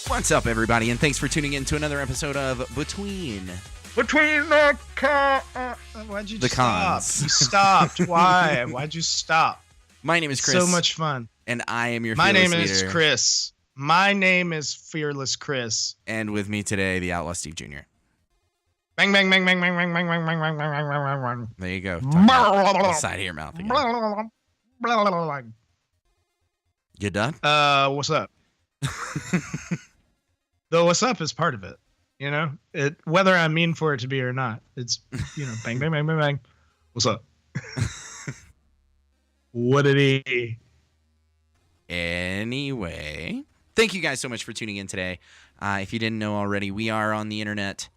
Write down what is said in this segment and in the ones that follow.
What's up, everybody, and thanks for tuning in to another episode of Between the Why'd you the stop? Cons. You stopped. Why? Why'd you stop? My name is Chris. So much fun. And I am your My fearless name is leader. Chris. My name is Fearless Chris. And with me today, the Outlaw Steve Jr. Bang, bang, bang, bang, bang, bang, bang, bang, bang, bang, bang, bang, bang. There you go. Talking about the side of your mouth again. You done? What's up? Though what's up is part of it. You know, whether I mean for it to be or not, it's, bang, bang, bang, bang, bang. What's up? What did he? Anyway, thank you guys so much for tuning in today. If you didn't know already, we are on the internet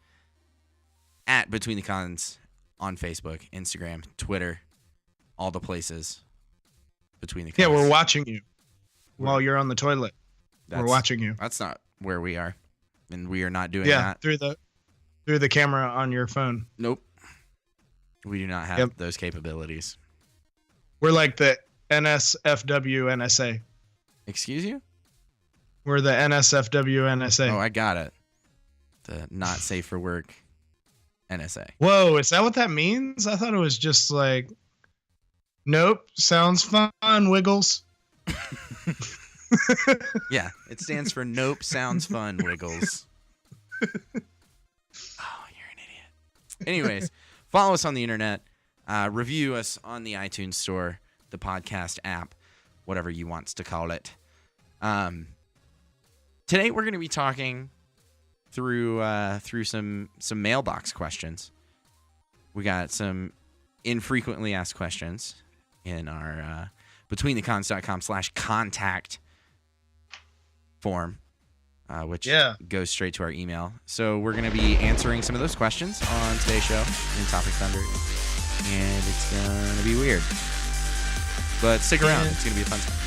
at Between the Cons on Facebook, Instagram, Twitter, all the places. Between the Cons. Yeah, we're watching you while you're on the toilet. We're watching you. That's not where we are, and we are not doing that. Yeah, through the camera on your phone. Nope. We do not have those capabilities. We're like the NSFW NSA. Excuse you? We're the NSFW NSA. Oh, I got it. The not safe for work NSA. Whoa, is that what that means? I thought it was just like, nope, sounds fun, Wiggles. Yeah, it stands for Nope, Sounds Fun, Wiggles. Oh, you're an idiot. Anyways, follow us on the internet. Review us on the iTunes store, the podcast app, whatever you want to call it. Today we're going to be talking through some mailbox questions. We got some infrequently asked questions in our betweenthecons.com/contact form, which goes straight to our email. So we're going to be answering some of those questions on today's show in Topic Thunder, and it's going to be weird. But stick around. It's going to be a fun time.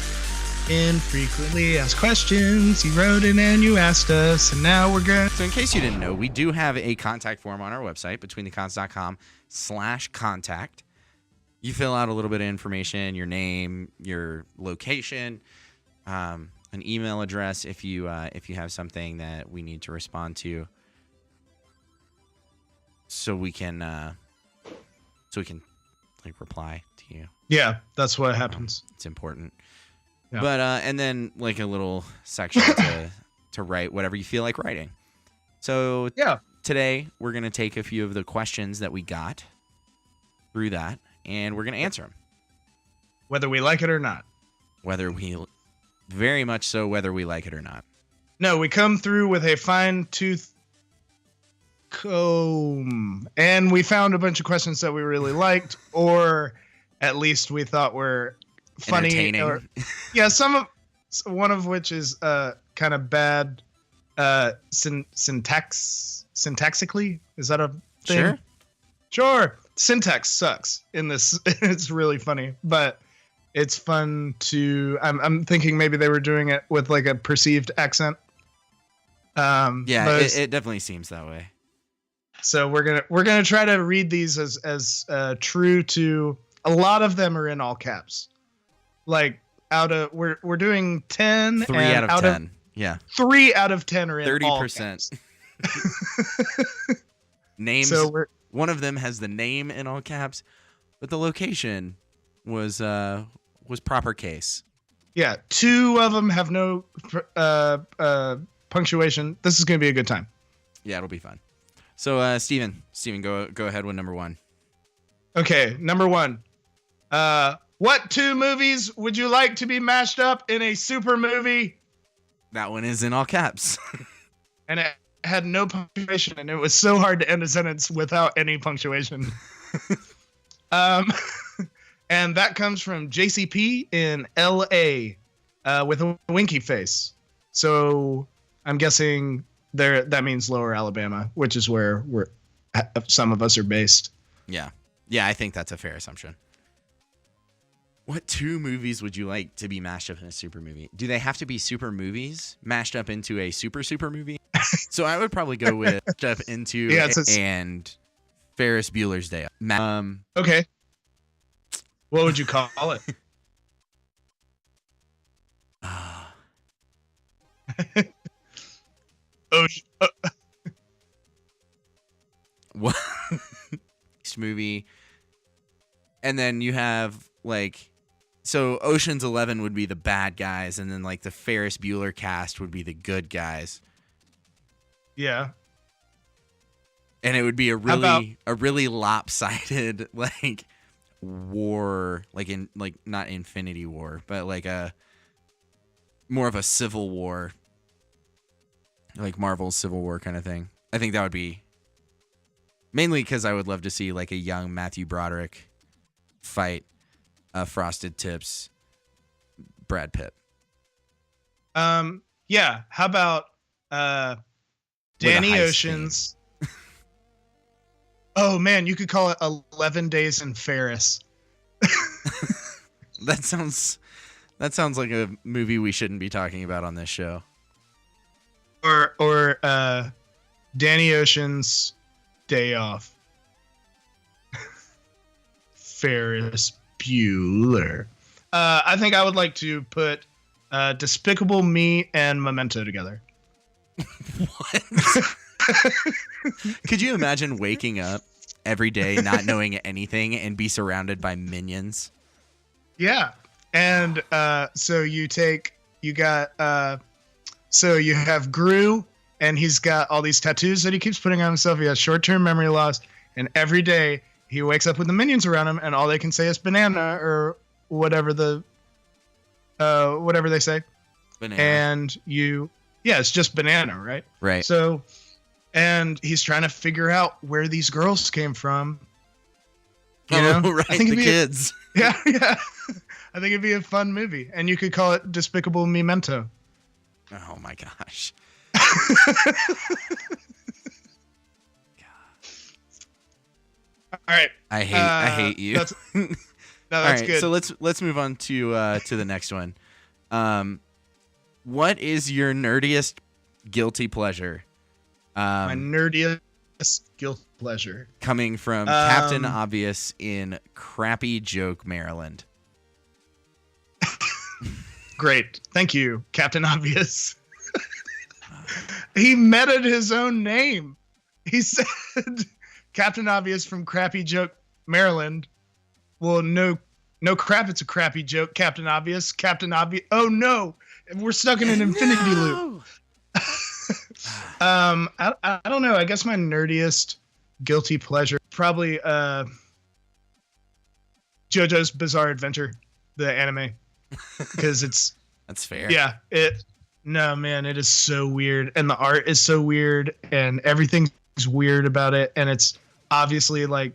Infrequently asked questions. You wrote in and you asked us, and now we're good. So in case you didn't know, we do have a contact form on our website, betweenthecons.com/contact. You fill out a little bit of information, your name, your location, an email address if you have something that we need to respond to, so we can like reply to you. Yeah, that's what happens. It's important. Yeah. But and then like a little section to write whatever you feel like writing. So today we're gonna take a few of the questions that we got through that, and we're gonna answer them, whether we like it or not. Very much so, whether we like it or not. No, we come through with a fine-tooth comb, and we found a bunch of questions that we really liked, or at least we thought were funny. Entertaining. Or, one of which is kind of bad syntaxically. Is that a thing? Sure. Syntax sucks in this. It's really funny, but it's fun to. I'm thinking maybe they were doing it with like a perceived accent. It definitely seems that way. So we're gonna try to read these as true to. A lot of them are in all caps. Like we're doing 10. 3 out of 10. Yeah. 3 out of 10 are in 30%. all caps. Names. So one of them has the name in all caps, but the location was proper case. Yeah. 2 of them have no punctuation. This is gonna be a good time. Yeah, it'll be fun. So Steven, go ahead with number 1. Okay, number 1. What 2 movies would you like to be mashed up in a super movie? That one is in all caps. And it had no punctuation, and it was so hard to end a sentence without any punctuation. And that comes from JCP in LA with a winky face. So I'm guessing that means Lower Alabama, which is where some of us are based. Yeah. Yeah, I think that's a fair assumption. What 2 movies would you like to be mashed up in a super movie? Do they have to be super movies mashed up into a super movie? So I would probably go with mashed up into and Ferris Bueller's Day Off. Okay. What would you call it? What movie? And then you have like, so Ocean's 11 would be the bad guys, and then like the Ferris Bueller cast would be the good guys. Yeah. And it would be a really lopsided like war, like in like not Infinity War, but like a more of a civil war, like Marvel's Civil War kind of thing. I think that would be mainly because I would love to see like a young Matthew Broderick fight Frosted Tips Brad Pitt. Yeah. How about Danny Ocean's? Oh man, you could call it 11 Days in Ferris. That sounds like a movie we shouldn't be talking about on this show. Or Danny Ocean's Day Off. Ferris Bueller. I think I would like to put Despicable Me and Memento together. What? Could you imagine waking up every day not knowing anything and be surrounded by minions? Yeah. And so you have Gru, and he's got all these tattoos that he keeps putting on himself. He has short-term memory loss, and every day he wakes up with the minions around him, and all they can say is banana or whatever whatever they say. Banana. And it's just banana, right? Right. So, and he's trying to figure out where these girls came from. You know? Right. I think the kids. Yeah. I think it'd be a fun movie, and you could call it Despicable Memento. Oh my gosh. All right. I hate you. That's all right, good. So let's move on to the next one. What is your nerdiest guilty pleasure? My nerdiest guilty pleasure coming from Captain Obvious in Crappy Joke, Maryland. Great, thank you, Captain Obvious. He metaed his own name. He said, "Captain Obvious from Crappy Joke, Maryland." Well, no crap, it's a crappy joke. Captain Obvious. Oh no, we're stuck in an infinity loop. I don't know. I guess my nerdiest guilty pleasure probably JoJo's Bizarre Adventure, the anime, because that's fair. Yeah, no man, it is so weird, and the art is so weird, and everything's weird about it, and it's obviously like,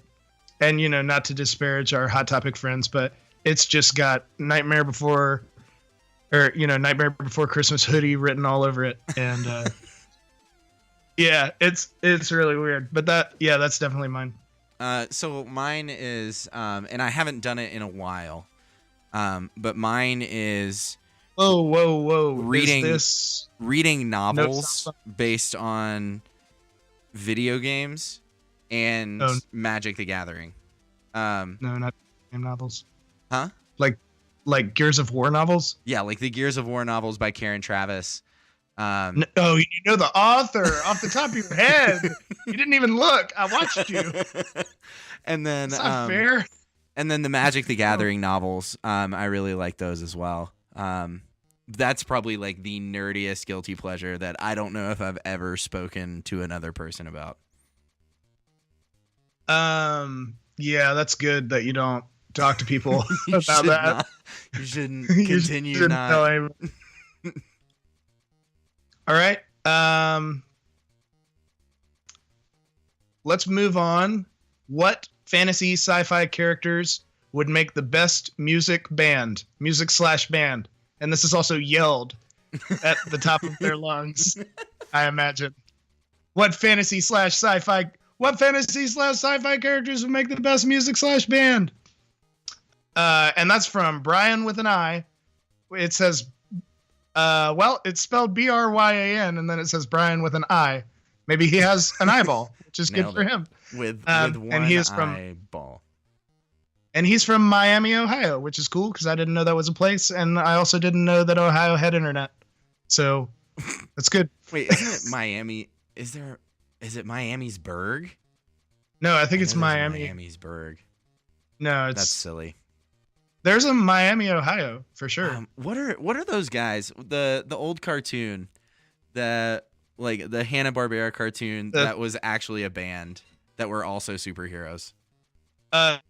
and not to disparage our Hot Topic friends, but it's just got Nightmare Before Christmas hoodie written all over it, and yeah, it's really weird. But that's definitely mine. So mine is, and I haven't done it in a while, but mine is whoa reading novels based on video games and Magic the Gathering. No, not game novels. Huh? Like Gears of War novels? Yeah, like the Gears of War novels by Karen Travis. You know the author off the top of your head. You didn't even look. I watched you. And then that's not fair. And then the Magic the Gathering novels. I really like those as well. That's probably like the nerdiest guilty pleasure that I don't know if I've ever spoken to another person about. Yeah, that's good that you don't talk to people about that. You shouldn't continue not. All right. Let's move on. What fantasy sci-fi characters would make the best music/band? And this is also yelled at the top of their lungs, I imagine. What fantasy/sci-fi characters would make the best music/band? And that's from Brian with an I. It says, it's spelled Bryan, and then it says Brian with an I. Maybe he has an eyeball, which is good for him. With one and he is eyeball. And he's from Miami, Ohio, which is cool because I didn't know that was a place, and I also didn't know that Ohio had internet. So That's good. Wait, isn't it Miami? Is it Miamisburg? No, I think I it's know there's a Miami. Miamisburg. No, That's it's silly. there's a Miami, Ohio for sure. What are those guys? The old cartoon, the Hanna-Barbera cartoon that was actually a band that were also superheroes. The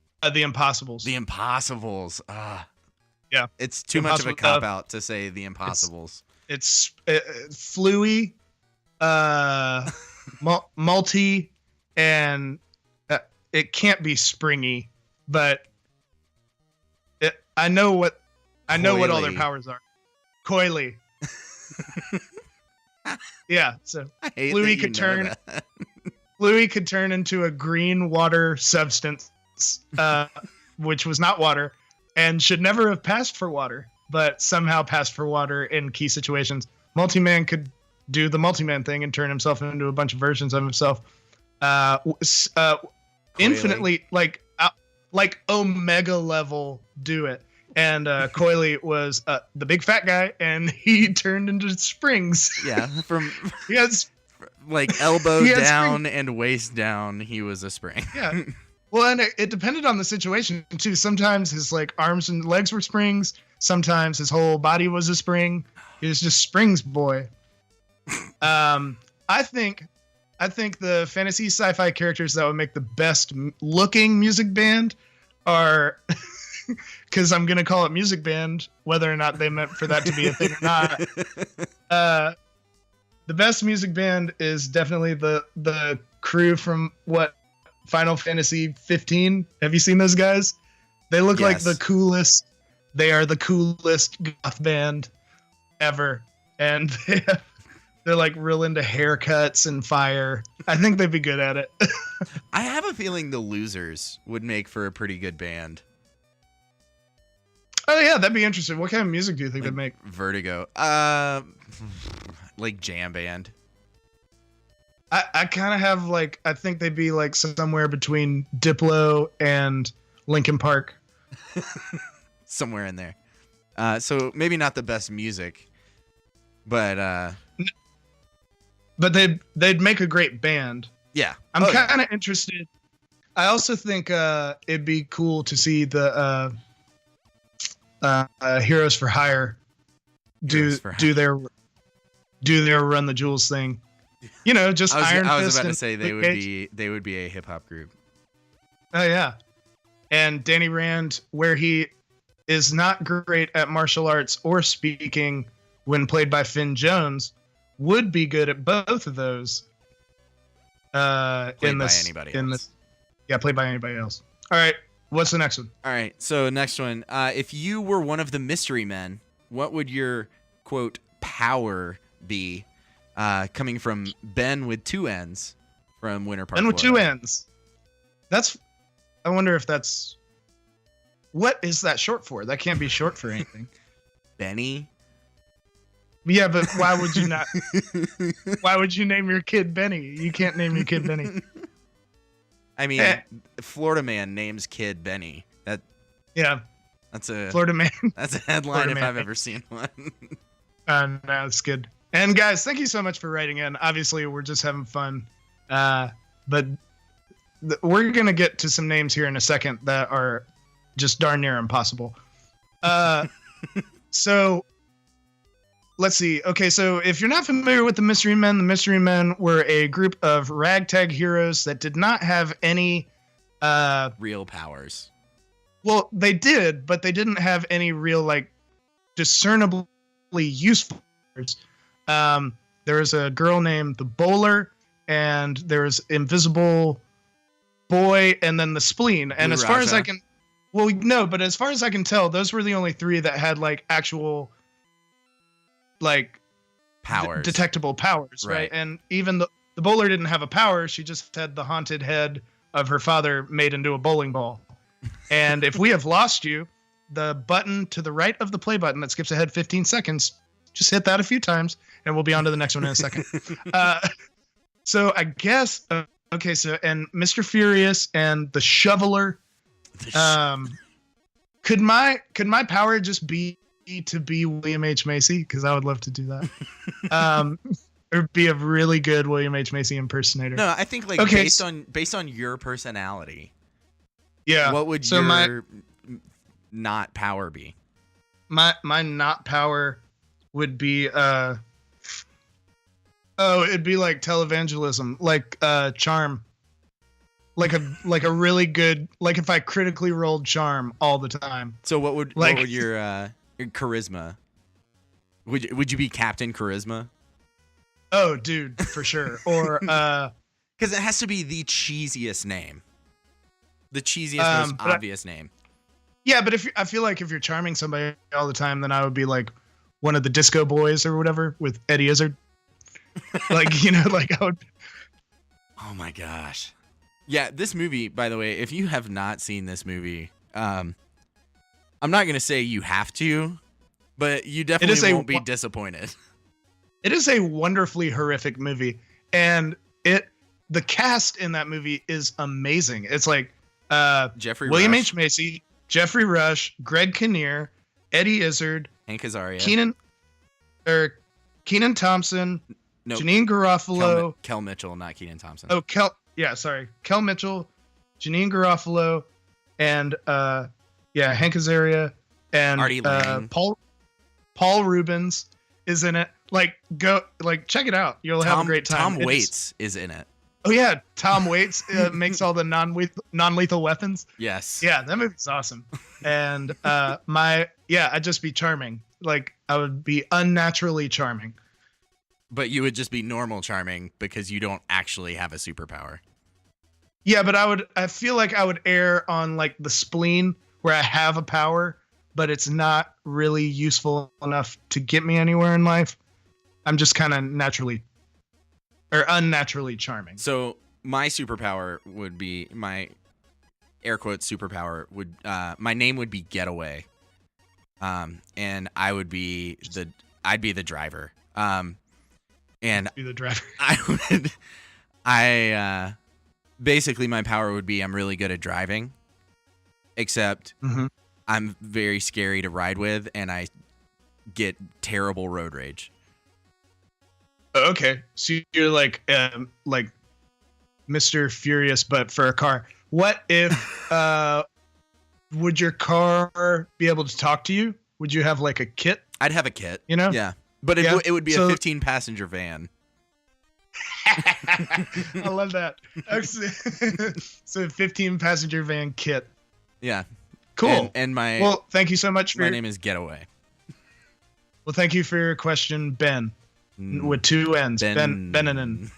Impossibles. The Impossibles. Yeah, it's too much of a cop out to say the Impossibles. It's Fluey, multi, and it can't be springy, but I know what all their powers are. Coily. Yeah, so Fluey could turn. Fluey could turn into a green water substance, which was not water, and should never have passed for water, but somehow passed for water in key situations. Multi-Man could do the Multi-Man thing and turn himself into a bunch of versions of himself. Infinitely, like Omega level, do it. And Coily was the big fat guy, and he turned into springs. Yeah, from yes, like elbow down and waist down, he was a spring. Yeah. Well, and it depended on the situation too. Sometimes his like arms and legs were springs. Sometimes his whole body was a spring. He was just springs boy. I think the fantasy sci-fi characters that would make the best looking music band are, because I'm gonna call it music band, whether or not they meant for that to be a thing or not. The best music band is definitely the crew from Final Fantasy 15. Have you seen those guys? They look like the coolest. They are the coolest goth band ever, and they're like real into haircuts and fire. I think they'd be good at it. I have a feeling the Losers would make for a pretty good band. Oh yeah, that'd be interesting. What kind of music do you think they'd make? Vertigo. Like jam band. I kind of have like, I think they'd be like somewhere between Diplo and Linkin Park. Somewhere in there. So maybe not the best music, but they'd make a great band. Yeah. I'm kind of interested. I also think it'd be cool to see the Heroes for Hire do their Run the Jewels thing. You know, just Iron Fist. I was about to say they would be a hip hop group. Oh yeah. And Danny Rand, where he is not great at martial arts or speaking when played by Finn Jones, would be good at both of those. Played by anybody else. Played by anybody else. All right, what's the next one? All right, so next one. If you were one of the mystery men, what would your, quote, power be? Coming from Ben with 2 N's from Winter Park. Ben with 2 N's. I wonder if that's... What is that short for? That can't be short for anything. Benny? Yeah, but why would you not? Why would you name your kid Benny? You can't name your kid Benny. I mean, Florida Man names kid Benny. That's a Florida Man. That's a headline if I've ever seen one. No, it's good. And guys, thank you so much for writing in. Obviously, we're just having fun, but we're gonna get to some names here in a second that are just darn near impossible. So let's see. Okay, so if you're not familiar with the Mystery Men were a group of ragtag heroes that did not have any real powers. Well, they did, but they didn't have any real, like, discernibly useful powers. There was a girl named the Bowler, and there was Invisible Boy, and then the Spleen. And as far as I can... Well, no, but as far as I can tell, those were the only 3 that had, like, actual... like powers, detectable powers, right? And even the Bowler didn't have a power. She just had the haunted head of her father made into a bowling ball. And if we have lost you, the button to the right of the play button that skips ahead 15 seconds, just hit that a few times and we'll be on to the next one in a second. So I guess, okay, so, and Mr. Furious and the Shoveler, could my power just be to be William H. Macy because I would love to do that. Or be a really good William H. Macy impersonator. No, I think like Okay, based on your personality. Yeah. What would so your not power be? My not power would be it'd be like televangelism, like charm. Like a really good, like if I critically rolled charm all the time. So what would your charisma? Would you be Captain Charisma? Oh, dude, for sure. Or because it has to be the cheesiest name. The cheesiest, most obvious name. Yeah, but I feel like if you're charming somebody all the time, then I would be like one of the Disco Boys or whatever with Eddie Izzard. Like, you know, like I would. Oh my gosh. Yeah, this movie, by the way, if you have not seen this movie, I'm not going to say you have to, but you definitely won't be disappointed. It is a wonderfully horrific movie, and the cast in that movie is amazing. It's like William H. Macy, Jeffrey Rush, Greg Kinnear, Eddie Izzard, Hank Azaria, Kenan Thompson, nope. Janine Garofalo, Kel Mitchell, not Kenan Thompson. Oh, Kel Mitchell, Janine Garofalo, and Hank Azaria, and Artie Lang. Paul Rubens is in it. Check it out. You'll have a great time. Tom Waits is in it. Oh yeah, Tom Waits makes all the non-lethal weapons. Yes. Yeah, that movie's awesome. And I'd just be charming. Like I would be unnaturally charming. But you would just be normal charming because you don't actually have a superpower. Yeah, but I feel like I would err on like the spleen where I have a power, but it's not really useful enough to get me anywhere in life. I'm just kind of unnaturally charming. So my superpower would be my air quotes superpower would my name would be Getaway. And I'd be the driver. And be the driver. Basically my power would be I'm really good at driving, except I'm very scary to ride with and I get terrible road rage. Okay, so you're like Mr. Furious, but for a car. What if would your car be able to talk to you? Would you have like a kit? I'd have a kit. You know? Yeah, but it would be a 15-passenger van. I love that. So 15-passenger van kit. Yeah. Cool. And thank you so much for my name is Getaway. Well, thank you for your question, Ben. With two N's. Benanen.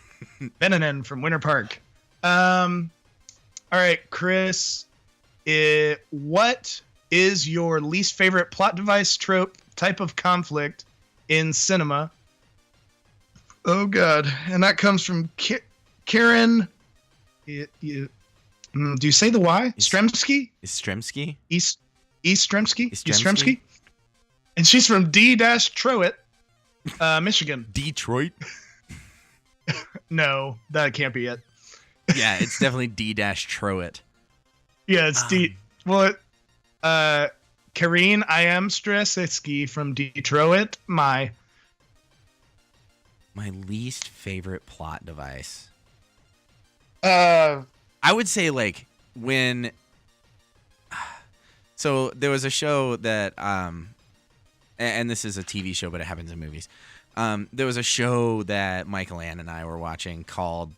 Benanen from Winter Park. All right, Chris. What is your least favorite plot device, trope, type of conflict in cinema? Oh God, and that comes from Karen. Do you say the Y? Stremski? Is Stremski? East Stremski? And she's from D-Troit, Michigan. Detroit? No, that can't be it. Yeah, it's definitely D-Troit. Yeah, it's D. Well, Karine, I am Stresiski from Detroit. My least favorite plot device. I would say like when. So there was a show that and this is a TV show, but it happens in movies. There was a show that Michael Ann and I were watching called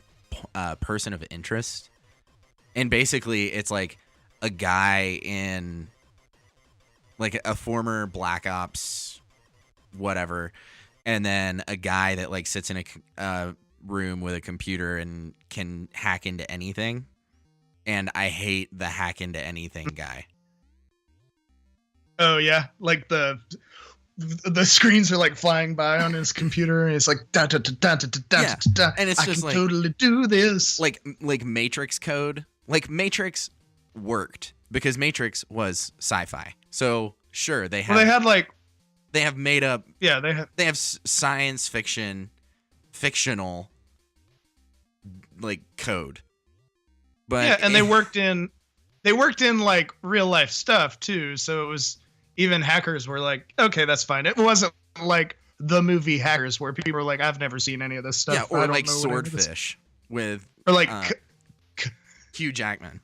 Person of Interest. And basically it's like a guy in like a former Black Ops, whatever. And then a guy that like sits in a room with a computer and can hack into anything. And I hate the hack into anything guy. Oh yeah. Like the screens are like flying by on his computer, and it's like da da da da da da da. And it's just like totally do this. Like Matrix code. Like Matrix worked because Matrix was sci-fi. So sure, they have. Well, they have made up. Yeah, they have science fiction, fictional, like code. But yeah, and they worked in like real life stuff too. So it was even hackers were like, okay, that's fine. It wasn't like the movie Hackers where people were like, I've never seen any of this stuff. Yeah, or I don't like know what any of this-" Swordfish with or like Hugh Jackman.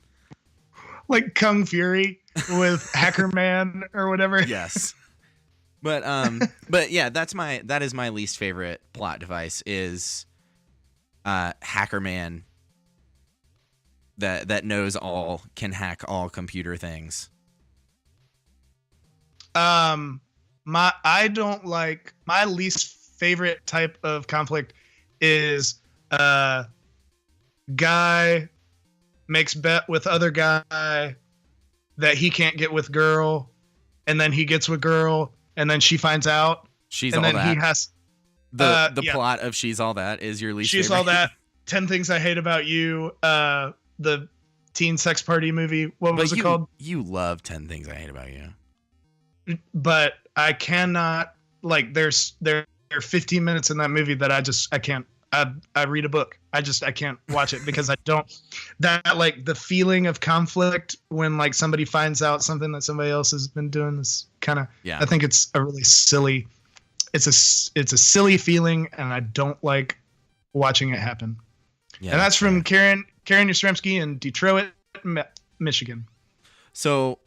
like Kung Fury with Hacker Man or whatever. Yes. But yeah, that is my least favorite plot device is Hacker Man that knows all, can hack all computer things. I don't like, my least favorite type of conflict is guy makes bet with other guy that he can't get with girl, and then he gets with girl, and then she finds out. She's and all then that. He has the plot of She's All That is your least She's favorite. All That. 10 Things I Hate About You. The teen sex party movie. What was it called? You love 10 Things I Hate About You. But I cannot, like, there are 15 minutes in that movie that I can't. I read a book. I can't watch it because I don't, that like the feeling of conflict when like somebody finds out something that somebody else has been doing is kind of, yeah. I think it's a really silly, it's a silly feeling, and I don't like watching it happen. Yeah, and that's from Karen Yastrzemski in Detroit, Michigan. So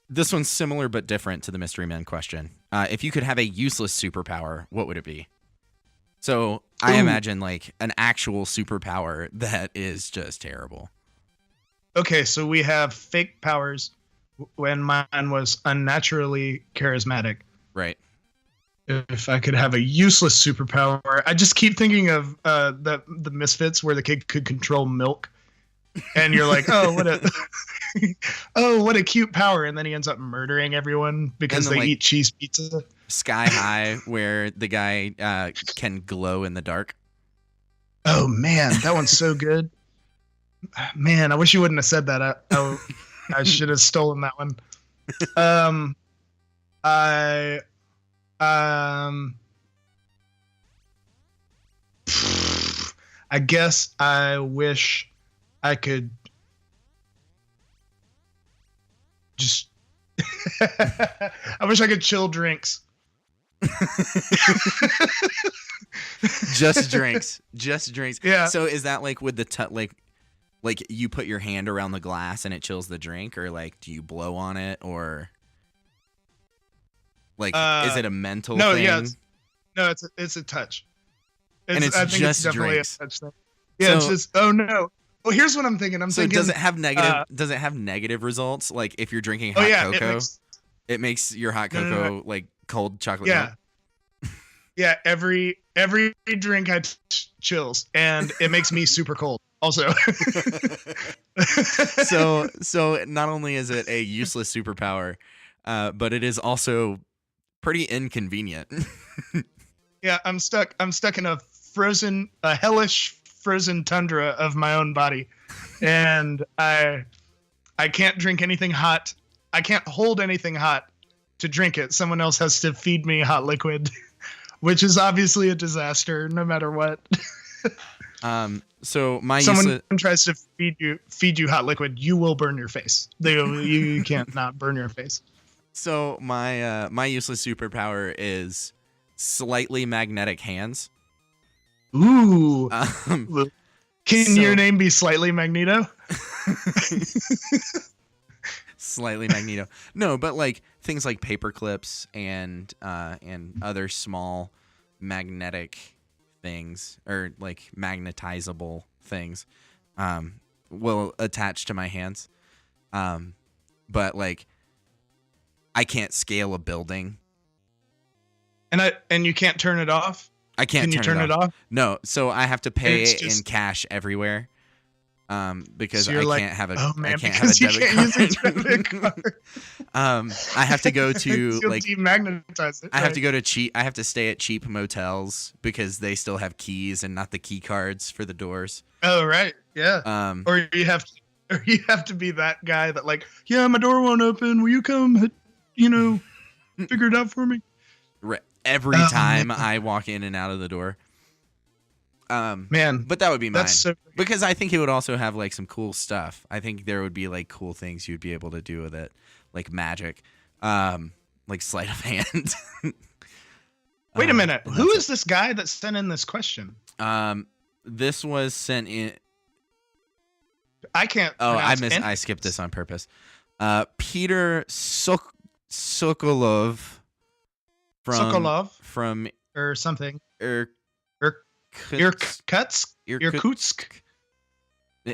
this one's similar but different to the Mystery Men question. If you could have a useless superpower, what would it be? So I imagine like an actual superpower that is just terrible. Okay, so we have fake powers when mine was unnaturally charismatic. Right. If I could have a useless superpower, I just keep thinking of the Misfits where the kid could control milk. And you're like, oh, what a cute power. And then he ends up murdering everyone because they eat cheese pizza. Sky High, where the guy can glow in the dark. Oh, man, that one's so good. Man, I wish you wouldn't have said that. I should have stolen that one. I guess I wish I could just I wish I could chill drinks. Just drinks. Yeah. So is that like with the like you put your hand around the glass and it chills the drink, or like do you blow on it, or like is it a mental thing? Yeah, it's a touch. And it's I think just it's definitely drinks. A touch thing. Yeah, so, it's just no. Well, here's what I'm thinking. Does it have negative? Does it have negative results? Like if you're drinking hot cocoa, it makes your hot cocoa like cold chocolate. Yeah. Yeah. Every drink chills, and it makes me super cold. Also. so not only is it a useless superpower, but it is also pretty inconvenient. Yeah, I'm stuck in a hellish frozen tundra of my own body, and I can't drink anything hot. I can't hold anything hot to drink it. Someone else has to feed me hot liquid, which is obviously a disaster no matter what. So someone tries to feed you hot liquid, you will burn your face. You can't not burn your face. So my useless superpower is slightly magnetic hands. Ooh. Can your name be Slightly Magneto? Slightly Magneto. No, but like things like paper clips and other small magnetic things, or like magnetizable things, will attach to my hands. But like I can't scale a building. And you can't turn it off? I can't. Can you turn it off? No, so I have to pay in cash everywhere. Because so I can't have a I can't have a debit card. I have to go to like demagnetize it. I have to go to I have to stay at cheap motels because they still have keys and not the key cards for the doors. Oh right, yeah. Or you have to be that guy that like, yeah, my door won't open. Will you come? Figure it out for me. Right. Every time I walk in and out of the door. Man, but that would be mine so because I think it would also have like some cool stuff. I think there would be like cool things you'd be able to do with it, like magic. Like sleight of hand. Wait a minute. And Who that's is this guy that sent in this question? it. This was sent in. I can't. Oh, pronounce I skipped this on purpose. Peter Sokolov Sokolov from or something. Irkutsk, Irkutsk.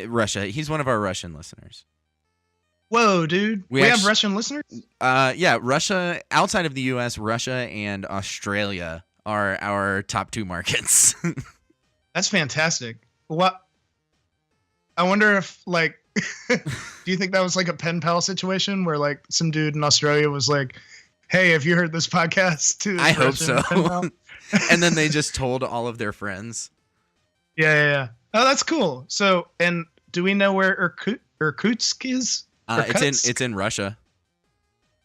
Russia. He's one of our Russian listeners. Whoa, dude. We have Russian listeners? Yeah, Russia, outside of the US, Russia and Australia are our top 2 markets. That's fantastic. What? I wonder if, like, do you think that was like a pen pal situation where, like, some dude in Australia was like, hey, have you heard this podcast? To I hope so. And then they just told all of their friends. Yeah. Oh, that's cool. So, and do we know where Irkutsk is? It's in Russia.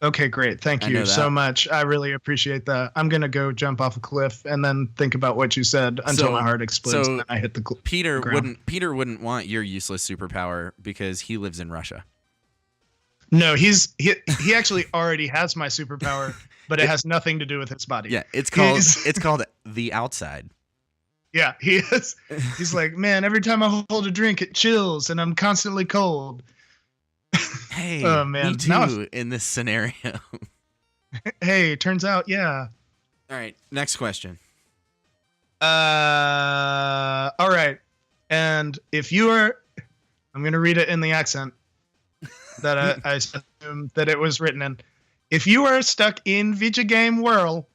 Okay, great. Thank you so much. I really appreciate that. I'm gonna go jump off a cliff and then think about what you said until my heart explodes and I hit the ground. Peter wouldn't want your useless superpower because he lives in Russia. No, he actually already has my superpower, but it has nothing to do with his body. Yeah, it's called the outside. Yeah, he is. He's like, man, every time I hold a drink, it chills and I'm constantly cold. Hey, oh, man. Me too in this scenario. Hey, turns out, yeah. All right, next question. All right. And if you are, I'm going to read it in the accent that I assume that it was written in. If you are stuck in video game world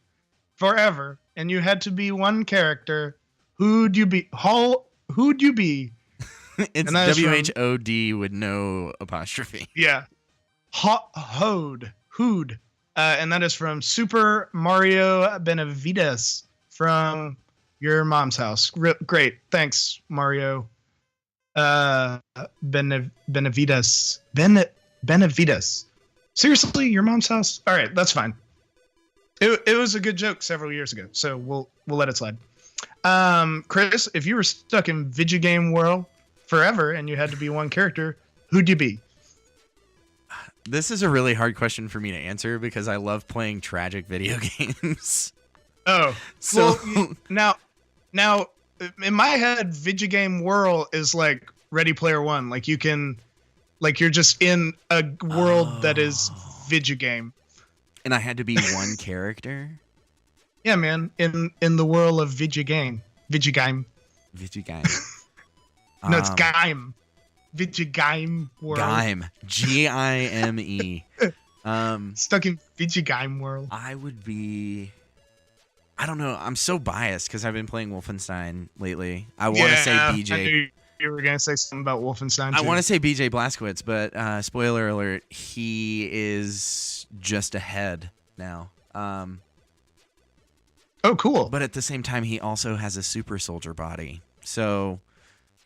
forever and you had to be one character, who'd you be? Who'd you be? It's WHOD with no apostrophe. Yeah. Hood. And that is from Super Mario Benavides from your mom's house. Great. Thanks, Mario. Benavides. Benavides. Seriously, your mom's house? All right, that's fine. It was a good joke several years ago, so we'll let it slide. Chris, if you were stuck in video game world forever and you had to be one character, who'd you be? This is a really hard question for me to answer because I love playing tragic video games. Oh, so well, now in my head, video game world is like Ready Player One. Like you can, like you're just in a world that is video game. And I had to be one character. Yeah, man. In the world of video game. No, it's Gime. Video game world. Gime. Gime. Stuck in video game world. I would be. I don't know. I'm so biased because I've been playing Wolfenstein lately. I want to say BJ. I knew you were gonna say something about Wolfenstein. I want to say BJ Blazkowicz, but spoiler alert: he is just ahead now. Oh, cool. But at the same time, he also has a super soldier body, so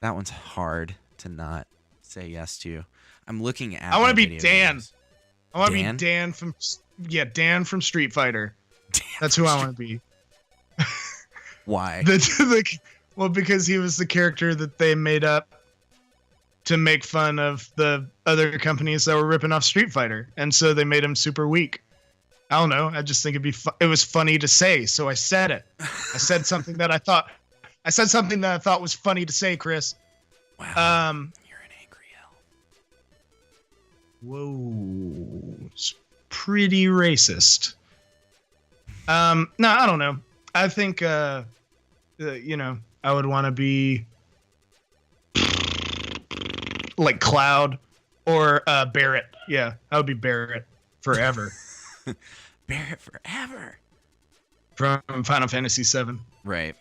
that one's hard to not say yes to. I'm looking at. I want to be Dan. Games. I want to be Dan from Street Fighter. That's who I want to be. Why? Well, because he was the character that they made up to make fun of the other companies that were ripping off Street Fighter, and so they made him super weak. I don't know. I just think it was funny to say, so I said it. I said something that I thought was funny to say, Chris. Wow. You're an angry elf. Whoa. It's pretty racist. No, I don't know. I think I would want to be like Cloud or Barrett. Yeah, I would be Barrett forever. Barrett forever. From Final Fantasy VII. Right.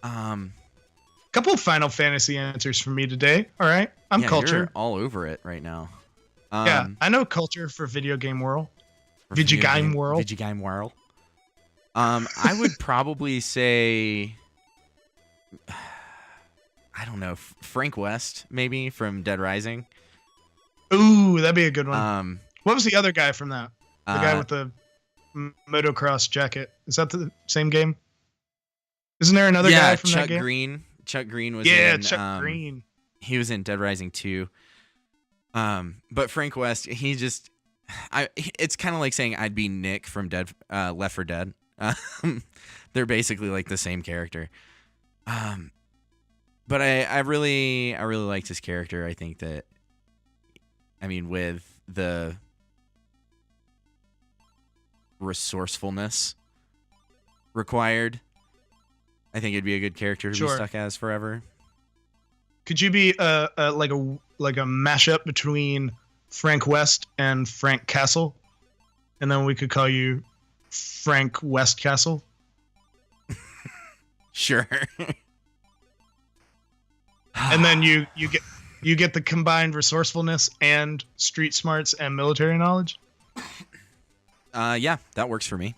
Couple of Final Fantasy answers for me today. All right. I'm culture. You're all over it right now. Yeah, I know culture for video game world. Video game world. I would probably say, I don't know, Frank West, maybe, from Dead Rising. Ooh, that'd be a good one. What was the other guy from that? The guy with the motocross jacket. Is that the same game? Isn't there another guy from that game? Chuck Green was in. Chuck Green. He was in Dead Rising 2. But Frank West, he just, It's kind of like saying I'd be Nick from Left 4 Dead. They're basically like the same character. But I really liked his character. I think that, I mean, with the resourcefulness required, I think it'd be a good character to be stuck as forever. Could you be like a mashup between Frank West and Frank Castle, and then we could call you Frank West Castle? Sure. And then you get the combined resourcefulness and street smarts and military knowledge. Yeah, that works for me.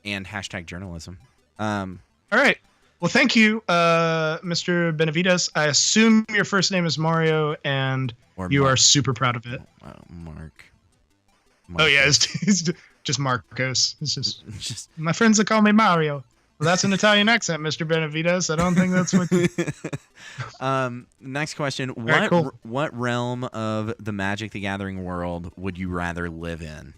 And #journalism. All right. Well, thank you, Mr. Benavides. I assume your first name is Mario, and you are super proud of it. Mark. Oh yeah, it's just Marcos. It's just my friends that call me Mario. Well, that's an Italian accent, Mr. Benavides. I don't think that's what. Next question: What realm of the Magic the Gathering world would you rather live in?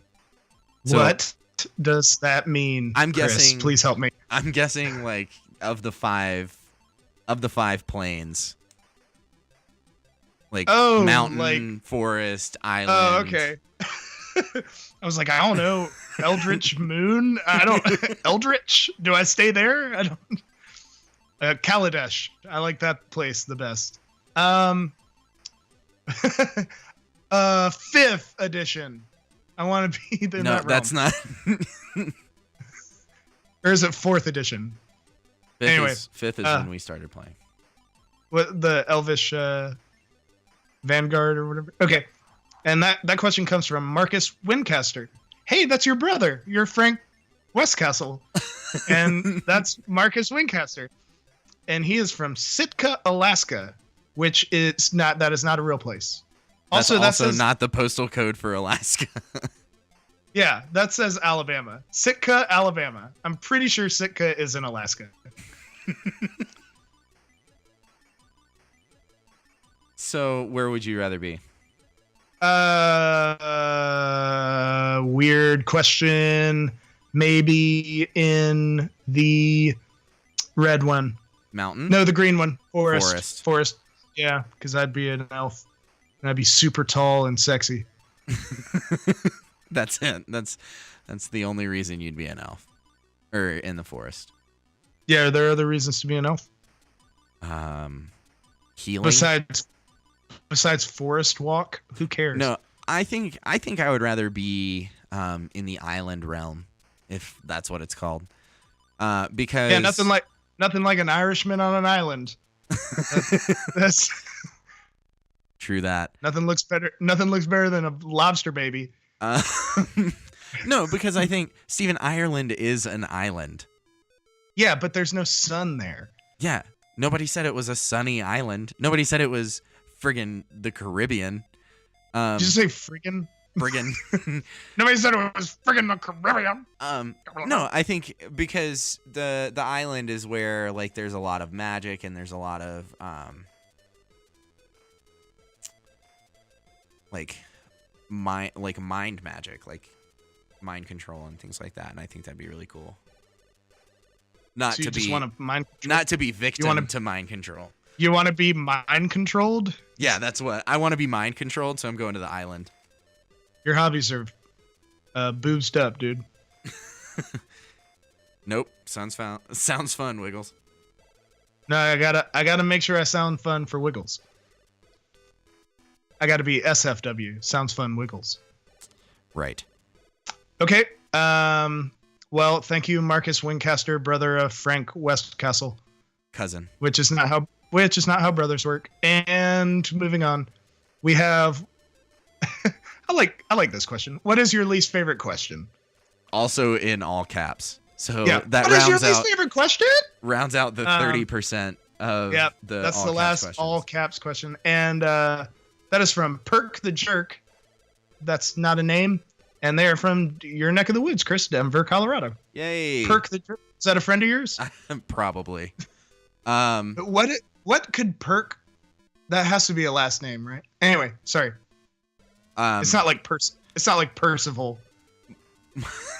So, what does that mean? I'm Chris? guessing. Please help me. I'm guessing like of the five planes, like mountain, forest, island. Oh, okay. I was like, I don't know, Eldritch Moon. I don't. Eldritch. Do I stay there? I don't. Kaladesh. I like that place the best. 5th edition. I want to be in that realm. That's not. Or is it 4th edition? Fifth is when we started playing. What, the Elvish Vanguard or whatever? Okay. And that question comes from Marcus Wincaster. Hey, that's your brother. You're Frank Westcastle. And that's Marcus Wincaster. And he is from Sitka, Alaska, which is not a real place. That's also not the postal code for Alaska. Yeah, that says Alabama. Sitka, Alabama. I'm pretty sure Sitka is in Alaska. So, where would you rather be? Weird question. Maybe in the red one. Mountain? No, the green one. Forest. Yeah, because I'd be an elf. And I'd be super tall and sexy. That's it. That's the only reason you'd be an elf. Or in the forest. Yeah, are there other reasons to be an elf? Healing? Besides forest walk? Who cares? No, I think I would rather be in the island realm, if that's what it's called. Because nothing like an Irishman on an island. That's true that. Nothing looks better than a lobster baby. No, because I think Stephen, Ireland is an island. Yeah, but there's no sun there. Yeah, nobody said it was a sunny island. Nobody said it was friggin' the Caribbean. Did you say friggin'? Friggin'. Nobody said it was friggin' the Caribbean. No, I think because the island is where like there's a lot of magic and there's a lot of mind magic, like mind control and things like that, and I think that'd be really cool. Not to be victim to mind control. You want to be mind controlled? Yeah, that's what I want to be mind controlled. So I'm going to the island. Your hobbies are boobsed up, dude. Nope. Sounds fun, Wiggles. No, I gotta make sure I sound fun for Wiggles. I gotta be SFW. Sounds fun, Wiggles. Right. Okay. Well, thank you, Marcus Wincaster, brother of Frank Westcastle. Cousin. Which is not how brothers work. And moving on, we have. I like this question. What is your least favorite question? Also in all caps. So yeah. that what is your least favorite question? Rounds out the 30% of the that's all the last questions. All caps question. And that is from Perk the Jerk. That's not a name. And they are from your neck of the woods, Chris, Denver, Colorado. Yay. Perk the Jerk. Is that a friend of yours? Probably. What could Perk? That has to be a last name, right? Anyway, sorry. It's not like Percival.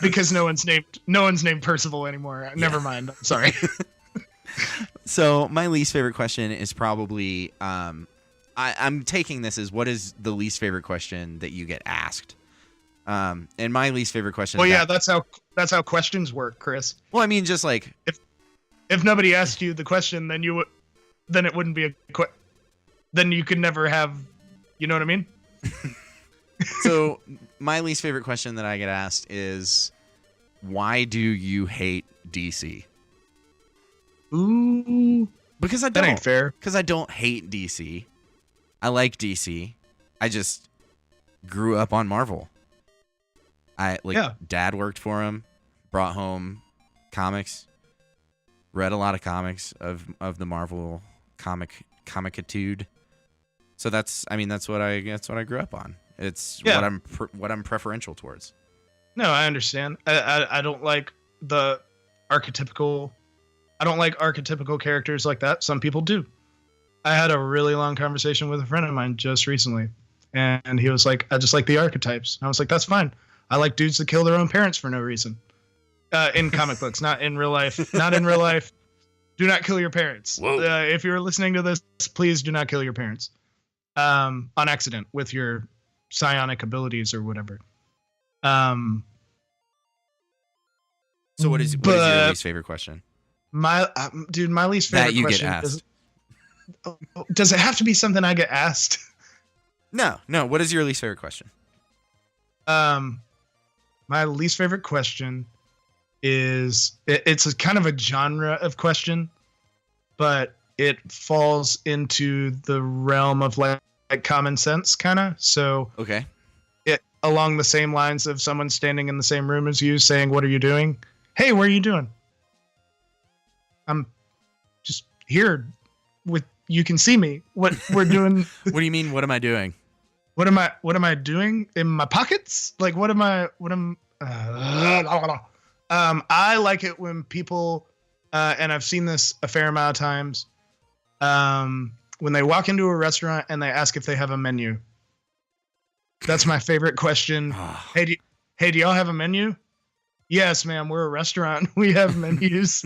Because no one's named Percival anymore. Yeah. Never mind. I'm sorry. So my least favorite question is probably I'm taking this as what is the least favorite question that you get asked. And my least favorite question. Well, yeah, that's how questions work, Chris. Well, I mean, just like if nobody asked you the question, then it wouldn't be then you could never have. You know what I mean? So my least favorite question that I get asked is, why do you hate DC? Ooh, because I don't. That ain't fair. Because I don't hate DC. I like DC. I just grew up on Marvel. Dad worked for him, brought home comics, read a lot of comics of the Marvel comicitude. So that's what I grew up on. It's what I'm preferential towards. No, I understand. I don't like the archetypical. I don't like archetypical characters like that. Some people do. I had a really long conversation with a friend of mine just recently, and he was like, "I just like the archetypes." And I was like, "That's fine. I like dudes that kill their own parents for no reason." In comic books, not in real life. Not in real life. Do not kill your parents. If you're listening to this, please do not kill your parents on accident with your psionic abilities or whatever. So what is your least favorite question? My least favorite that you question get asked. Does it have to be something I get asked? No. What is your least favorite question? My least favorite question is it's a kind of a genre of question, but it falls into the realm of like common sense kind of. So okay, it along the same lines of someone standing in the same room as you saying, "What are you doing?" "Hey, what are you doing?" "I'm just here with you can see me. What we're doing." What do you mean? What am I doing? What am I doing in my pockets? Like what am I like it when people and I've seen this a fair amount of times when they walk into a restaurant and they ask if they have a menu. That's my favorite question. Hey, do y'all have a menu? "Yes, ma'am. We're a restaurant. We have menus."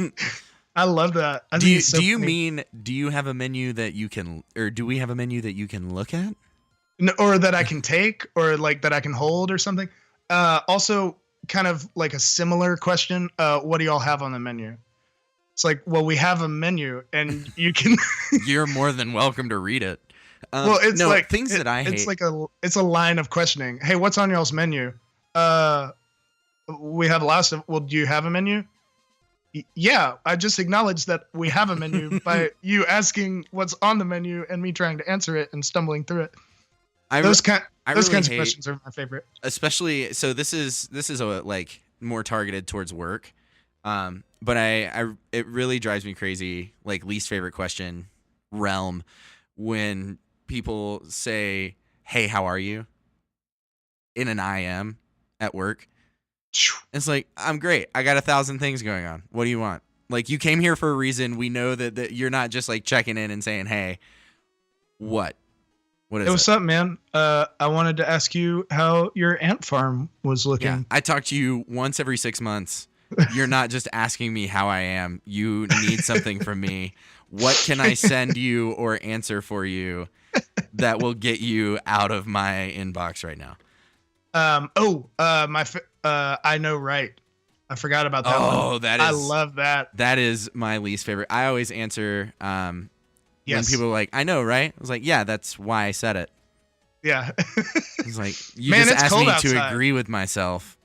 I love that. Do you mean do you have a menu that you can, or do we have a menu that you can look at? No, or that I can take, or like that I can hold or something. Also kind of like a similar question. What do y'all have on the menu? It's like, well, we have a menu and you can. You're more than welcome to read it. Well, it's like things that I hate. It's like it's a line of questioning. "Hey, what's on y'all's menu?" We have lots of. "Well, do you have a menu?" Yeah, I just acknowledged that we have a menu by you asking what's on the menu and me trying to answer it and stumbling through it. Those kinds of questions are my favorite. Especially, so this is a like more targeted towards work, but it really drives me crazy. Like least favorite question realm when people say, "Hey, how are you?" in an IM at work. It's like, "I'm great. I got 1,000 things going on. What do you want?" Like, you came here for a reason. We know that you're not just like checking in and saying, "Hey, what is it?" What's up, man? I wanted to ask you how your ant farm was looking. Yeah, I talk to you once every 6 months. You're not just asking me how I am. You need something from me. What can I send you or answer for you that will get you out of my inbox right now? I know, right? I forgot about that one. Oh, I love that. That is my least favorite. I always answer when people are like, "I know, right?" I was like, "Yeah, that's why I said it." Yeah. It's like, you just asked me to agree with myself.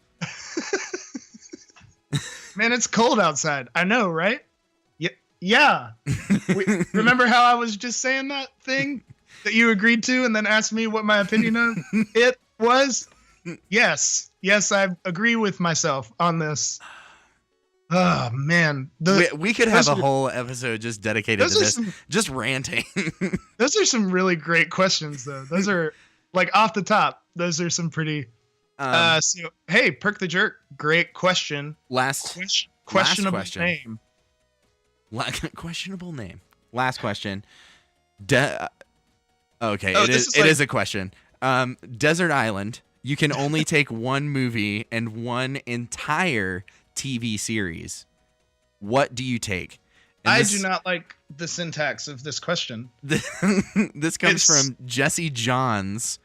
"Man, it's cold outside." "I know, right?" Yeah. Remember how I was just saying that thing that you agreed to and then asked me what my opinion of it was? Yes, I agree with myself on this. Oh man, we could have a whole episode just dedicated to this, just ranting. Those are some really great questions, though. Those are like off the top. Those are some pretty. So hey, Perk the Jerk, great question. Questionable name. Questionable name. Last question. Okay, it is a question. Desert Island. You can only take one movie and one entire TV series. What do you take? And I do not like the syntax of this question. This comes from Jesse Johns,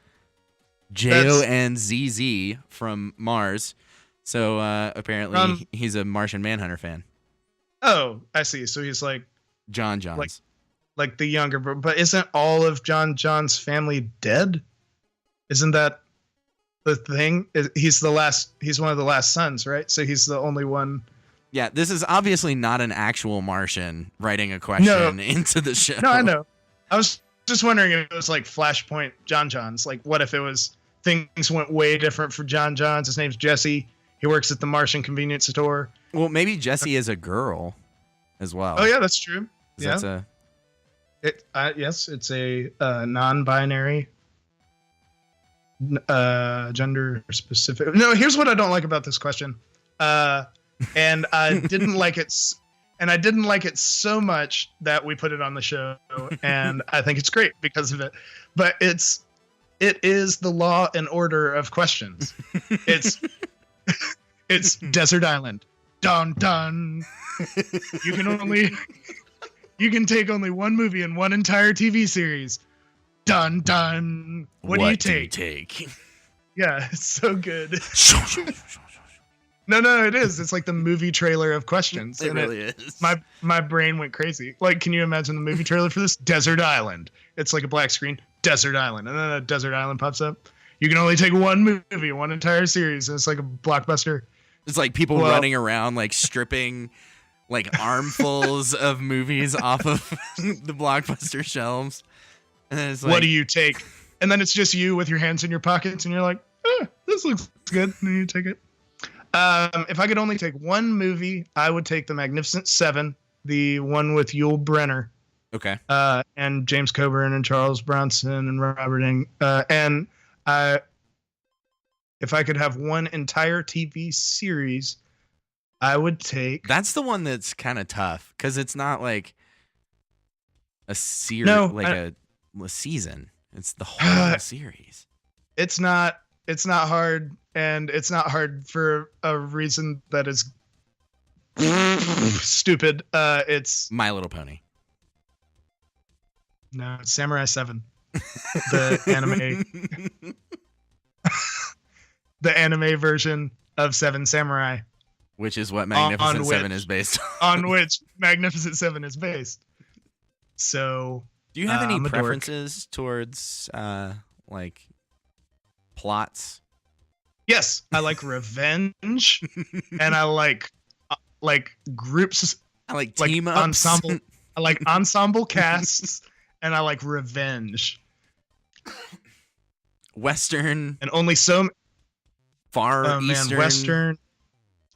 Jonzz from Mars. So apparently he's a Martian Manhunter fan. Oh, I see. So he's like John Johns. Like the younger, but isn't all of John John's family dead? Isn't that the thing? He's one of the last sons, right? So he's the only one. Yeah, this is obviously not an actual Martian writing a question into the show. No, I know. I was just wondering if it was like Flashpoint John John's. Like, what if it was things went way different for John John's? His name's Jesse. He works at the Martian convenience store. Well, maybe Jesse is a girl as well. Oh yeah, that's true. Yeah. That's yes, it's a non-binary, gender specific. No, here's what I don't like about this question. And I didn't like it. And I didn't like it so much that we put it on the show. And I think it's great because of it. But it is the law and order of questions. It's Desert Island. Dun dun. You can take only one movie and one entire TV series. Dun dun. What do you take? Yeah, it's so good. No, it is. It's like the movie trailer of questions. It really is. My brain went crazy. Like, can you imagine the movie trailer for this? Desert Island. It's like a black screen. Desert Island. And then a Desert Island pops up. You can only take one movie, one entire series. And it's like a blockbuster. It's like people running around, like stripping like armfuls of movies off of the blockbuster shelves. And then it's like, what do you take? And then it's just you with your hands in your pockets. And you're like, this looks good. And you take it. If I could only take one movie, I would take The Magnificent Seven, the one with Yul Brynner. Okay. And James Coburn and Charles Bronson and Robert Eng. And if I could have one entire TV series, I would take. That's the one that's kind of tough because it's not like a series, a season. It's the whole series. It's not hard. And it's not hard for a reason that is stupid. It's My Little Pony. No, it's Samurai 7. The anime. The anime version of Seven Samurai. Which is what Magnificent Seven is based on. On which Magnificent Seven is based. So. Do you have any preferences towards like plots? Yes, I like revenge, and I like groups. I like team ups. Ensemble. I like ensemble casts, and I like revenge. Western and only so far Eastern. Western.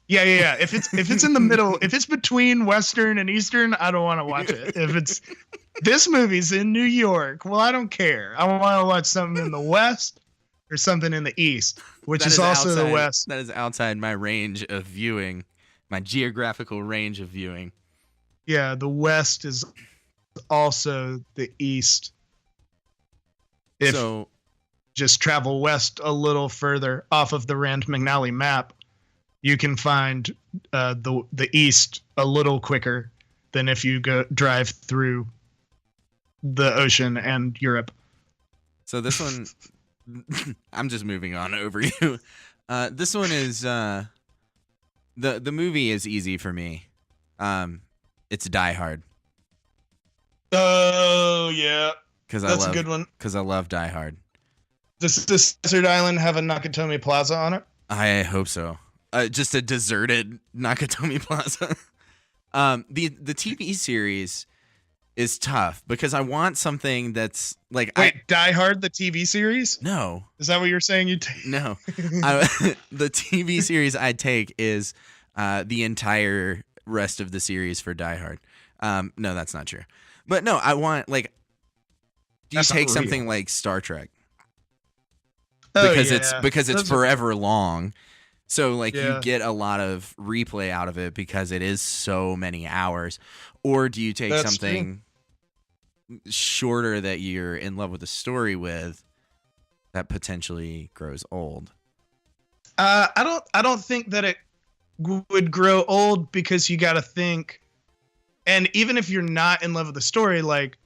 Yeah. If it's in the middle, if it's between Western and Eastern, I don't want to watch it. If it's this movie's in New York, well, I don't care. I want to watch something in the West. Or something in the East, which is also outside, the West. That is outside my range of viewing, my geographical range of viewing. Yeah, the West is also the East. If just travel west a little further off of the Rand McNally map, you can find the East a little quicker than if you drive through the ocean and Europe. So this one... I'm just moving on over you. This one is the movie is easy for me. It's Die Hard. Oh yeah, that's a good one. Because I love Die Hard. Does this Desert Island have a Nakatomi Plaza on it? I hope so. Just a deserted Nakatomi Plaza. The TV series is tough because I want something that's like. Wait, Die Hard, the TV series? No. Is that what you're saying? You take? No. The TV series I take is the entire rest of the series for Die Hard. No, that's not true. But no, I want like. Do you take something like Star Trek? Because it's forever long. So like you get a lot of replay out of it because it is so many hours. Or do you take something shorter that you're in love with the story with that potentially grows old? I don't think that it would grow old, because you got to think, and even if you're not in love with the story, like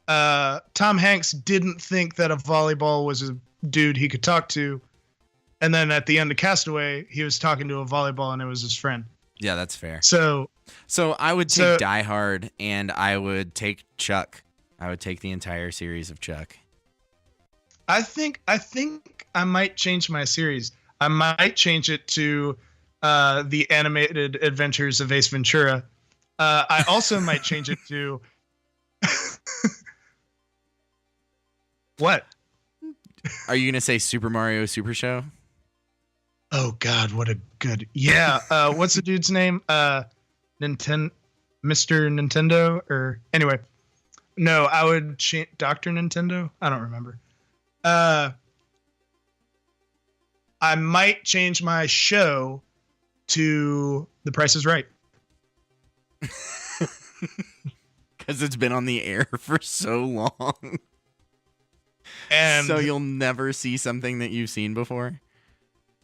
Tom Hanks didn't think that a volleyball was a dude he could talk to, and then at the end of Castaway, he was talking to a volleyball and it was his friend. Yeah, that's fair. So I would take Die Hard, and I would take Chuck. I would take the entire series of Chuck. I think I might change my series. I might change it to the animated adventures of Ace Ventura. I also might change it to what? Are you gonna say Super Mario Super Show? Oh God, what a good what's the dude's name? Mr. Nintendo, or anyway. No, I would change Dr. Nintendo. I don't remember. I might change my show to The Price is Right. Because it's been on the air for so long. And so you'll never see something that you've seen before?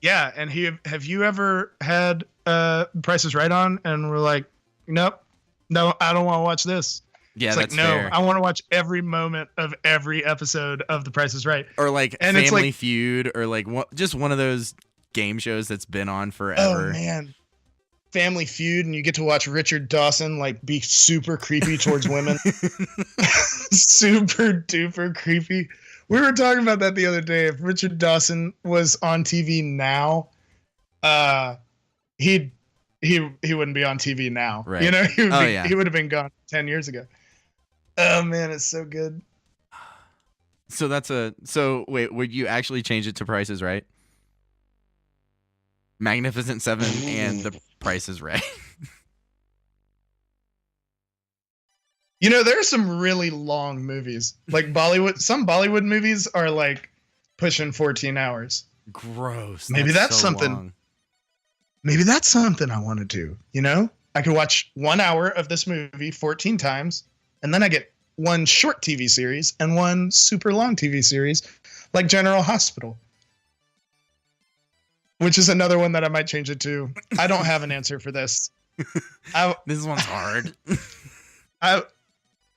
Yeah, and have you ever had Price is Right on and we're like, nope, no, I don't want to watch this. Yeah, it's that's like, no, fair. I want to watch every moment of every episode of The Price is Right. Or like and Family like, Feud, or like just one of those game shows that's been on forever. Oh man, Family Feud, and you get to watch Richard Dawson like be super creepy towards women. Super duper creepy. We were talking about that the other day. If Richard Dawson was on TV now, he wouldn't be on TV now. Right. You know, Yeah. He would have been gone 10 years ago. Oh man, it's so good. So wait, would you actually change it to Price is Right? Magnificent Seven and The Price is Right. You know, there are some really long movies. Like Bollywood, some Bollywood movies are like pushing 14 hours. Gross. Maybe that's so something. long. Maybe that's something I want to do. You know, I could watch 1 hour of this movie 14 times, and then I get one short TV series and one super long TV series, like General Hospital, which is another one that I might change it to. I don't have an answer for this. This one's hard.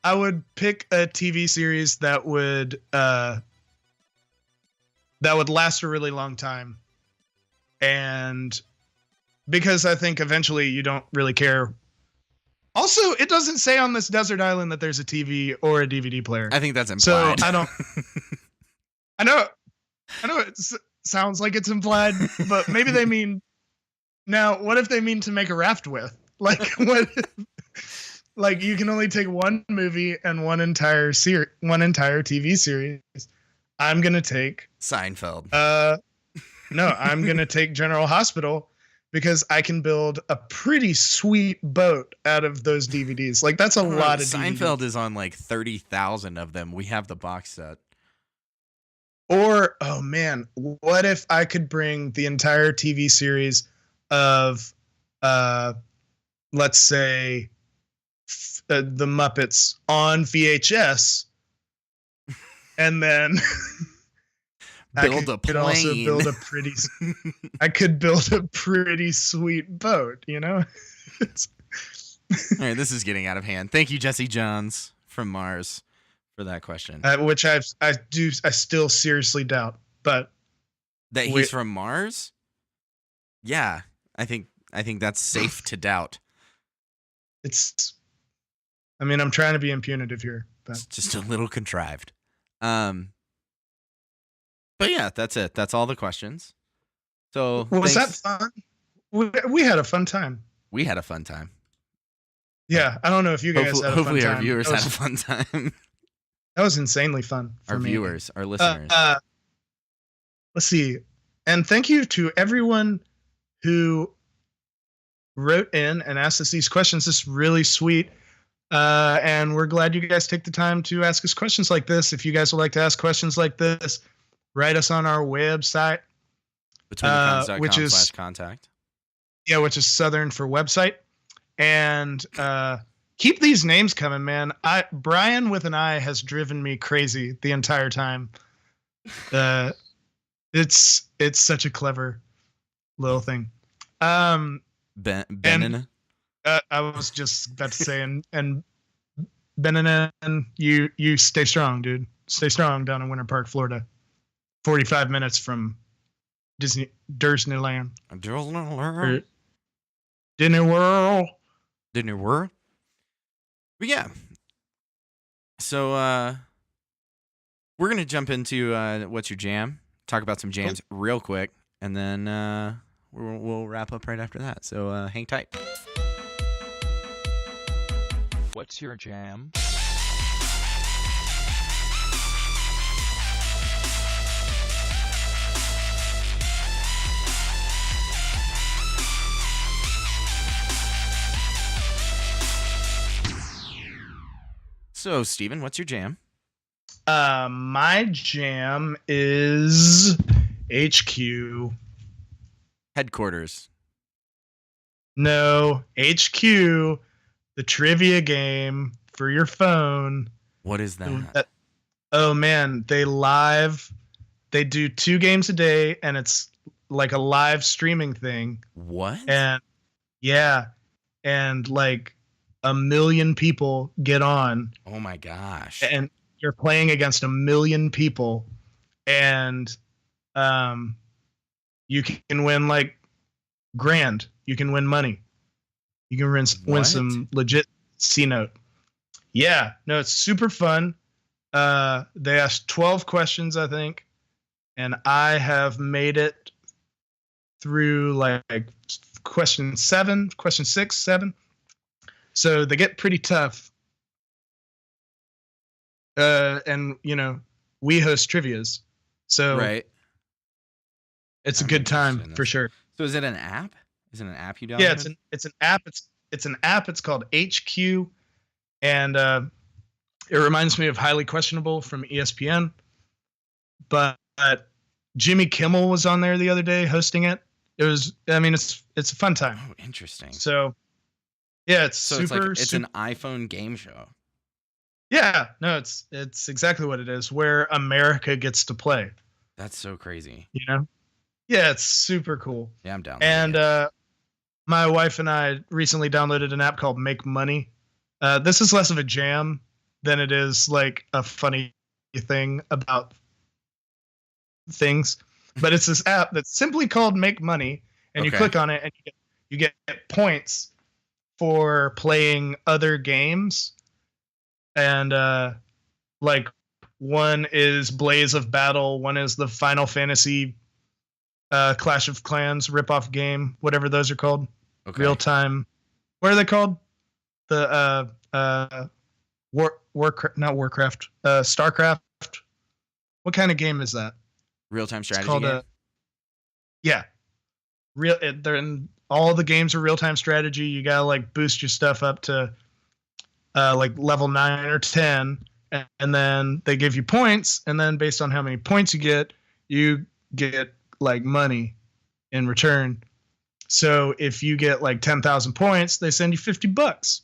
I would pick a TV series that would last a really long time, and because I think eventually you don't really care. Also, it doesn't say on this desert island that there's a TV or a DVD player. I think that's implied. So I don't. I know it sounds like it's implied, but maybe they mean. Now, what if they mean to make a raft with? Like what? Like you can only take one movie and one entire TV series. I'm gonna take Seinfeld. No, I'm gonna take General Hospital, because I can build a pretty sweet boat out of those DVDs. Like that's a lot of Seinfeld DVDs. is on like 30,000 of them. We have the box set. Or, oh man, what if I could bring the entire TV series of, let's say, the Muppets on VHS, and then build a plane. Also build a pretty. I could build a pretty sweet boat. You know. All right, this is getting out of hand. Thank you, Jesse Johns from Mars, for that question. Which I still seriously doubt, but that he's from Mars. Yeah, I think that's safe to doubt. I mean, I'm trying to be impunitive here, but it's just a little contrived. But yeah, that's it. That's all the questions. So was that fun? We had a fun time. We had a fun time. Yeah, I don't know if you guys had a fun time. Hopefully our viewers had a fun time. That was insanely fun for our me. Viewers, our listeners. Let's see. And thank you to everyone who wrote in and asked us these questions. This is really sweet. And we're glad you guys take the time to ask us questions like this. If you guys would like to ask questions like this, write us on our website. BetweenTheCones.com/contact. Yeah, which is Southern for website. And keep these names coming, man. Brian with an I has driven me crazy the entire time. It's such a clever little thing. And Benin. I was just about to say, and Benin, you stay strong, dude. Stay strong down in Winter Park, Florida. 45 minutes from Disneyland or Disney World. Disney World. But yeah. So we're gonna jump into what's your jam? Talk about some jams real quick, and then we'll wrap up right after that. So hang tight. What's your jam? So, Steven, what's your jam? My jam is HQ. Headquarters. No, HQ, the trivia game for your phone. What is that? Oh man, they do 2 games a day, and it's like a live streaming thing. What? And yeah, and like 1 million people get on. Oh my gosh. And you're playing against 1 million people, and you can win like grand. You can win money. You can win some legit C-note. Yeah, no, it's super fun. They asked 12 questions, I think, and I have made it through like question 6, 7. So they get pretty tough. And you know, we host trivias, so right. It's a good time for sure. So is it an app? Is it an app you downloaded? Yeah, it's an app. It's an app. It's called HQ, and it reminds me of Highly Questionable from ESPN. But Jimmy Kimmel was on there the other day hosting it. It's a fun time. Oh, interesting. So yeah, it's super. It's an iPhone game show. Yeah, no, it's exactly what it is. Where America gets to play. That's so crazy. You know? Yeah, it's super cool. Yeah, I'm down. And my wife and I recently downloaded an app called Make Money. This is less of a jam than it is like a funny thing about things. But it's this app that's simply called Make Money, and you click on it and you get points for playing other games. And like one is Blaze of Battle, one is the Final Fantasy Clash of Clans ripoff game, whatever those are called. Okay. Real time. What are they called? The Warcraft, not Warcraft. StarCraft. What kind of game is that? Real time strategy game. Yeah. All the games are real time strategy. You gotta like boost your stuff up to like level 9 or 10, and then they give you points, and then based on how many points you get like money in return. So if you get like 10,000 points, they send you $50.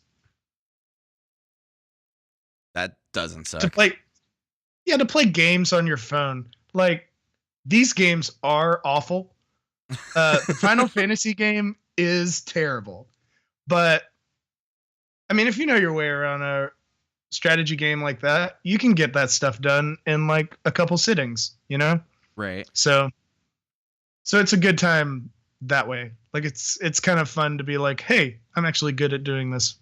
That doesn't suck. To play games on your phone. Like, these games are awful. The Final Fantasy game is terrible. But I mean, if you know your way around a strategy game like that, you can get that stuff done in like a couple sittings, you know? Right. So it's a good time that way. Like it's kind of fun to be like, hey, I'm actually good at doing this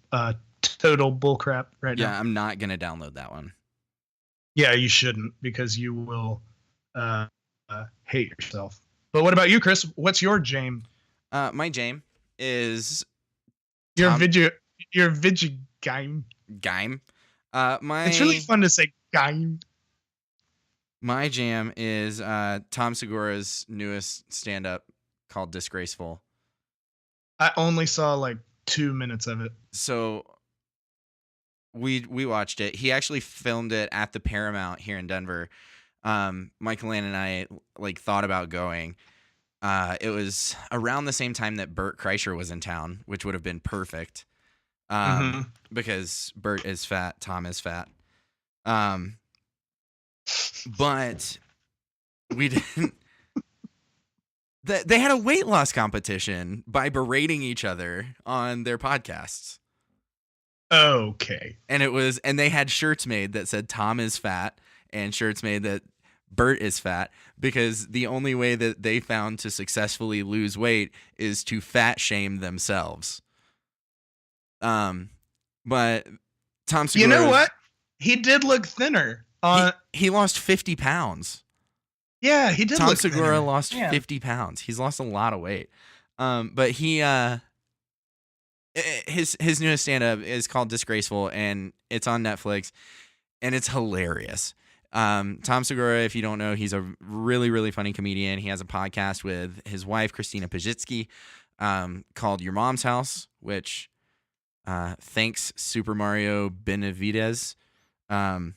total bullcrap right now. Yeah, I'm not gonna download that one. Yeah, you shouldn't, because you will hate yourself. But what about you, Chris? What's your jam? My jam is your video game. Game. It's really fun to say game. My jam is Tom Segura's newest stand-up called Disgraceful. I only saw like 2 minutes of it. So we watched it. He actually filmed it at the Paramount here in Denver. Michael Ann and I like thought about going. It was around the same time that Bert Kreischer was in town, which would have been perfect. Because Bert is fat, Tom is fat. But we They had a weight loss competition by berating each other on their podcasts. Okay. And they had shirts made that said Tom is fat and shirts made that Bert is fat, because the only way that they found to successfully lose weight is to fat shame themselves. But Tom Segura, You know what? He did look thinner. He lost 50 pounds. Yeah, he did Tom look Segura thinner. lost Yeah. 50 pounds. He's lost a lot of weight. But he his newest stand-up is called Disgraceful, and it's on Netflix, and it's hilarious. Tom Segura, if you don't know, he's a really, really funny comedian. He has a podcast with his wife, Christina Pajitsky, called Your Mom's House, which thanks Super Mario Benavidez. Oh,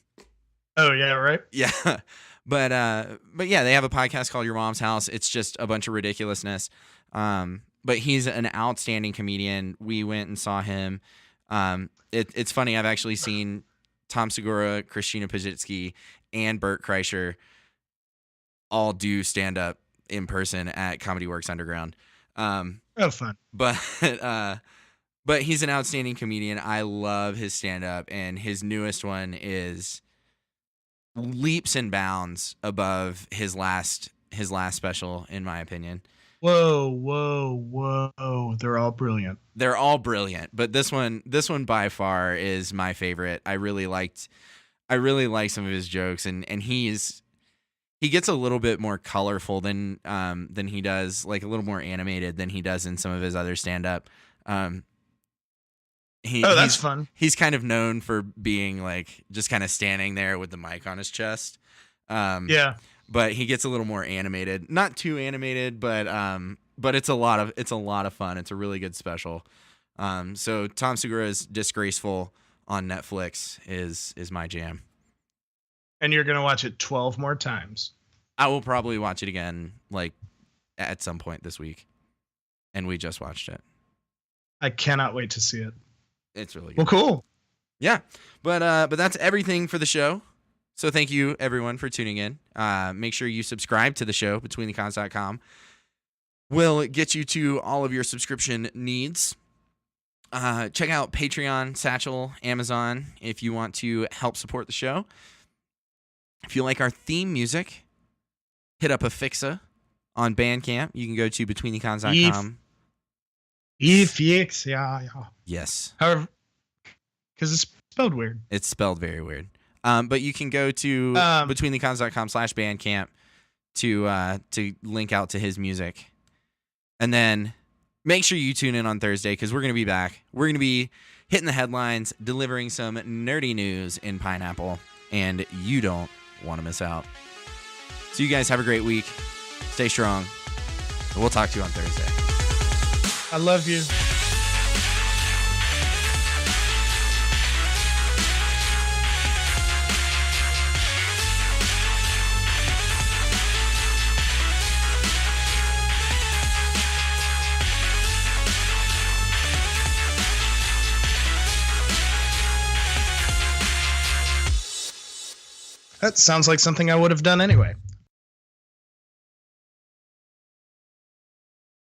yeah, right? Yeah. But yeah, they have a podcast called Your Mom's House. It's just a bunch of ridiculousness. But he's an outstanding comedian. We went and saw him. It's funny. I've actually seen Tom Segura, Christina Pajitsky, and Bert Kreischer all do stand up in person at Comedy Works Underground. Oh, fun. But he's an outstanding comedian. I love his stand up, and his newest one is leaps and bounds above his last special, in my opinion. Whoa. They're all brilliant. They're all brilliant, but this one by far is my favorite. I really like some of his jokes, and he gets a little bit more colorful than he does, like a little more animated than he does in some of his other stand up. That's fun. He's kind of known for being like just kind of standing there with the mic on his chest. Yeah. But he gets a little more animated, not too animated, but it's a lot of fun. It's a really good special. So Tom Segura's Disgraceful on Netflix is my jam. And you're going to watch it 12 more times. I will probably watch it again, like at some point this week. And we just watched it. I cannot wait to see it. It's really good. Well, cool. Yeah. But that's everything for the show. So thank you, everyone, for tuning in. Make sure you subscribe to the show, betweenthecons.com. Will get you to all of your subscription needs. Check out Patreon, Satchel, Amazon if you want to help support the show. If you like our theme music, hit up Affixa on Bandcamp. You can go to betweenthecons.com. Efix, yeah. Yes. However, because it's spelled weird. It's spelled very weird. But you can go to betweenthecons.com/Bandcamp to link out to his music. And then make sure you tune in on Thursday, because we're going to be back. We're going to be hitting the headlines, delivering some nerdy news in Pineapple, and you don't want to miss out. So you guys have a great week. Stay strong. We'll talk to you on Thursday. I love you. That sounds like something I would have done anyway.